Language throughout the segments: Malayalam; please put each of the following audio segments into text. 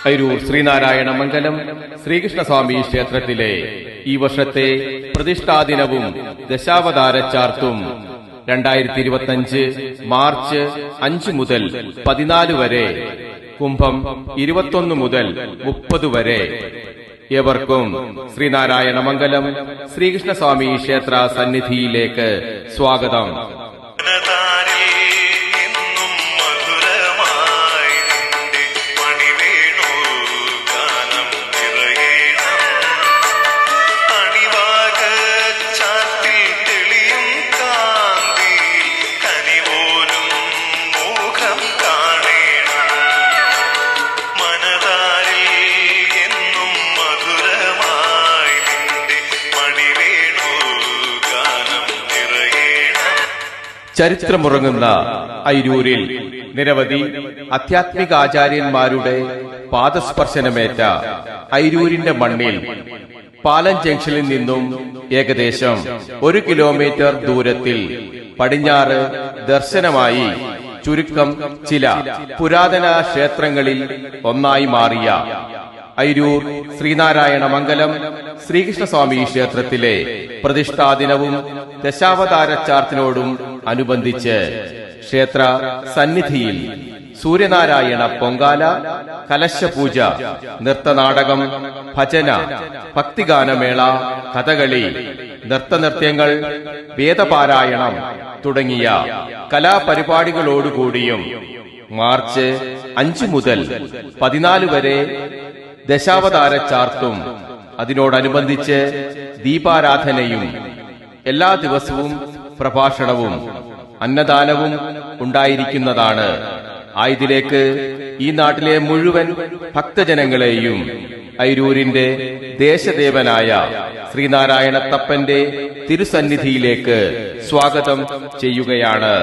അയിരൂർ ശ്രീനാരായണ മംഗലം ശ്രീകൃഷ്ണസ്വാമി ക്ഷേത്രത്തിലെ ഈ വർഷത്തെ പ്രതിഷ്ഠാദിനവും ദശാവതാരച്ചാർത്തും 2025 മാർച്ച് 5 മുതൽ 14 വരെ, കുംഭം 21 മുതൽ 30 വരെ. ഏവർക്കും ശ്രീനാരായണ മംഗലം ശ്രീകൃഷ്ണസ്വാമി ക്ഷേത്ര സന്നിധിയിലേക്ക് സ്വാഗതം. ചരിത്രമുറങ്ങുന്ന അയിരൂരിൽ നിരവധി ആധ്യാത്മികാചാര്യന്മാരുടെ പാദസ്പർശനമേറ്റ അയിരൂരിന്റെ മണ്ണിൽ പാലം ജംഗ്ഷനിൽ നിന്നും ഏകദേശം 1 കിലോമീറ്റർ ദൂരത്തിൽ പടിഞ്ഞാറ് ദർശനമായി ചുരുക്കം ചില പുരാതന ക്ഷേത്രങ്ങളിൽ ഒന്നായി മാറിയ അയിരൂർ ശ്രീനാരായണ മംഗലം ശ്രീകൃഷ്ണസ്വാമി ക്ഷേത്രത്തിലെ പ്രതിഷ്ഠാദിനവും ദശാവതാരച്ചാർത്തിനോടും അനുബന്ധിച്ച് ക്ഷേത്ര സന്നിധിയിൽ സൂര്യനാരായണ പൊങ്കാല, കലശപൂജ, നൃത്തനാടകം, ഭജന, ഭക്തിഗാനമേള, കഥകളി, നൃത്തനൃത്യങ്ങൾ, വേദപാരായണം തുടങ്ങിയ കലാപരിപാടികളോടുകൂടിയും മാർച്ച് 5 മുതൽ 14 വരെ ദശാവതാരച്ചാർത്തും അതിനോടനുബന്ധിച്ച് ദീപാരാധനയും എല്ലാ ദിവസവും പ്രഭാഷണവും അന്നദാനവും ഉണ്ടായിരിക്കുന്നതാണ്. ആയതിലേക്ക് ഈ നാട്ടിലെ മുഴുവൻ ഭക്തജനങ്ങളെയും അയിരൂരിന്റെ ദേശദേവനായ ശ്രീനാരായണത്തപ്പന്റെ തിരുസന്നിധിയിലേക്ക് സ്വാഗതം ചെയ്യുകയാണ്.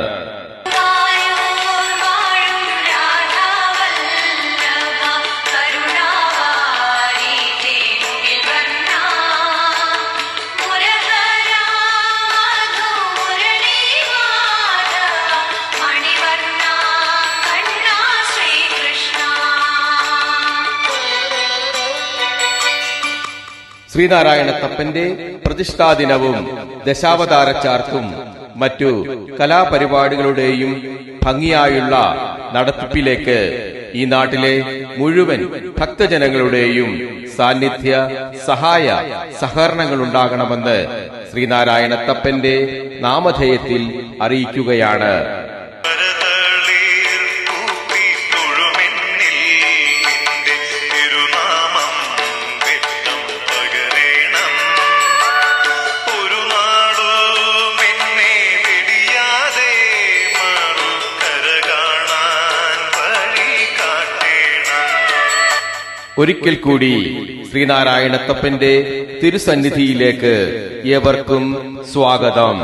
ശ്രീനാരായണത്തപ്പന്റെ പ്രതിഷ്ഠാദിനവും ദശാവതാരച്ചാർത്തും മറ്റു കലാപരിപാടികളുടെയും ഭംഗിയായുള്ള നടത്തിപ്പിലേക്ക് ഈ നാട്ടിലെ മുഴുവൻ ഭക്തജനങ്ങളുടെയും സാന്നിധ്യ സഹായ സഹകരണങ്ങളുണ്ടാകണമെന്ന് ശ്രീനാരായണത്തപ്പന്റെ നാമധേയത്തിൽ അറിയിക്കുകയാണ്. ഒരിക്കൽ കൂടി ശ്രീനാരായണത്തപ്പന്റെ തിരുസന്നിധിയിലേക്ക് ഏവർക്കും സ്വാഗതം.